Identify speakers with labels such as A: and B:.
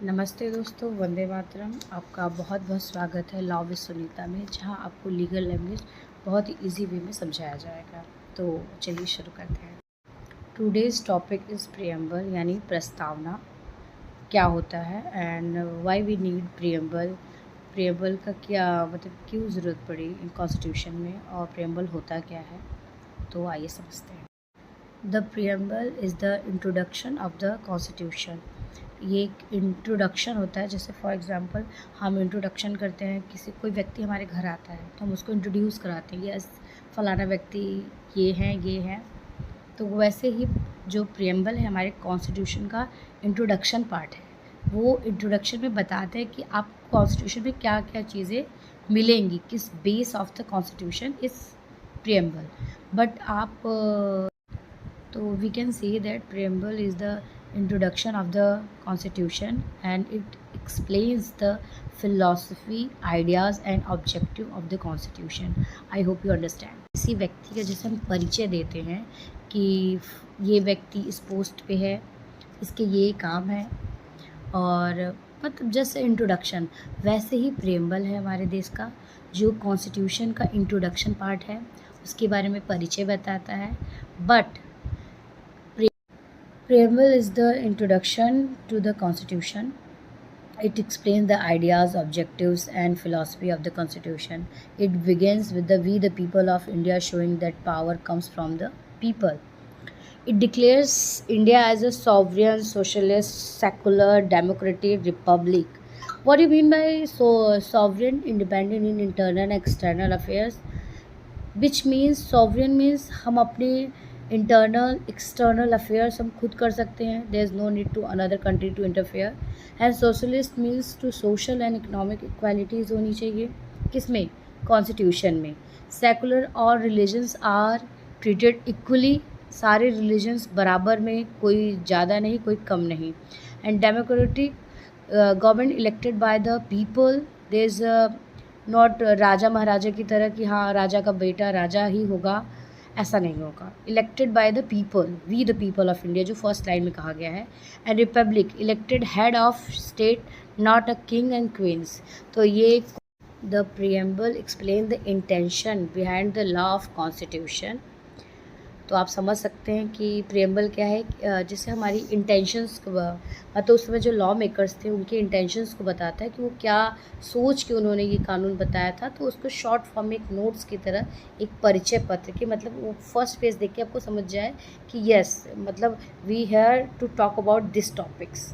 A: नमस्ते दोस्तों, वंदे मातरम। आपका बहुत बहुत स्वागत है लॉ विद सुनीता में, जहां आपको लीगल लैंग्वेज बहुत ही इजी वे में समझाया जाएगा। तो चलिए शुरू करते हैं। टुडेज़ टॉपिक इज़ प्रियम्बल, यानी प्रस्तावना क्या होता है and why we need preamble. Preamble का क्या मतलब, क्यों ज़रूरत पड़ी कॉन्स्टिट्यूशन में, और प्रियम्बल होता क्या है। तो आइए समझते हैं। The preamble is the introduction of the constitution. ये एक इंट्रोडक्शन होता है। जैसे फॉर एग्ज़ाम्पल हम इंट्रोडक्शन करते हैं, किसी कोई व्यक्ति हमारे घर आता है तो हम उसको इंट्रोड्यूस कराते हैं, यस फलाना व्यक्ति ये हैं। तो वैसे ही जो प्रियम्बल है हमारे कॉन्स्टिट्यूशन का इंट्रोडक्शन पार्ट है। वो इंट्रोडक्शन में बताते हैं कि आप कॉन्स्टिट्यूशन में क्या क्या चीज़ें मिलेंगी, किस बेस ऑफ द कॉन्स्टिट्यूशन इस प्रियम्बल। बट आप तो we can say that preamble is the introduction of the constitution, and it explains the philosophy, ideas and objective of the constitution. I hope you understand. किसी व्यक्ति का जैसे हम परिचय देते हैं कि ये व्यक्ति इस पोस्ट पे है, इसके ये काम है, और मतलब जैसे इंट्रोडक्शन, वैसे ही प्रेम्बल है हमारे देश का, जो कॉन्स्टिट्यूशन का इंट्रोडक्शन पार्ट है, उसके बारे में परिचय बताता है। But preamble is the introduction to the Constitution. It explains the ideas, objectives, and philosophy of the Constitution. It begins with the "We the people of India," showing that power comes from the people. It declares India as a sovereign, socialist, secular, democratic republic. What do you mean by sovereign, independent in internal and external affairs? Which means sovereign means हम अपने internal external affairs हम खुद कर सकते हैं। There is no need to another country to interfere. And socialist means to social and economic equalities होनी चाहिए, किस में, कॉन्स्टिट्यूशन में। सेकुलर और रिलीजन्स आर ट्रीटेड इक्वली, सारे रिलीजन्स बराबर में, कोई ज़्यादा नहीं कोई कम नहीं। And democratic government elected by the people. There is not राजा महाराजा की तरह कि हाँ राजा का बेटा राजा ही होगा, ऐसा नहीं होगा। Elected by the people, we the people of India, जो फर्स्ट लाइन में कहा गया है। And republic, elected head of state, not a king and queens. तो ये the preamble explain the intention behind the law of constitution. तो आप समझ सकते हैं कि प्रियम्बल क्या है, जिससे हमारी इंटेंशंस को, मतलब उस समय जो लॉ मेकर्स थे उनके इंटेंशंस को बताता है कि वो क्या सोच के उन्होंने ये कानून बताया था। तो उसको शॉर्ट फॉर्म में एक नोट्स की तरह, एक परिचय पत्र कि मतलब वो फर्स्ट पेज देख के आपको समझ जाए कि यस, मतलब we have to talk about this topics.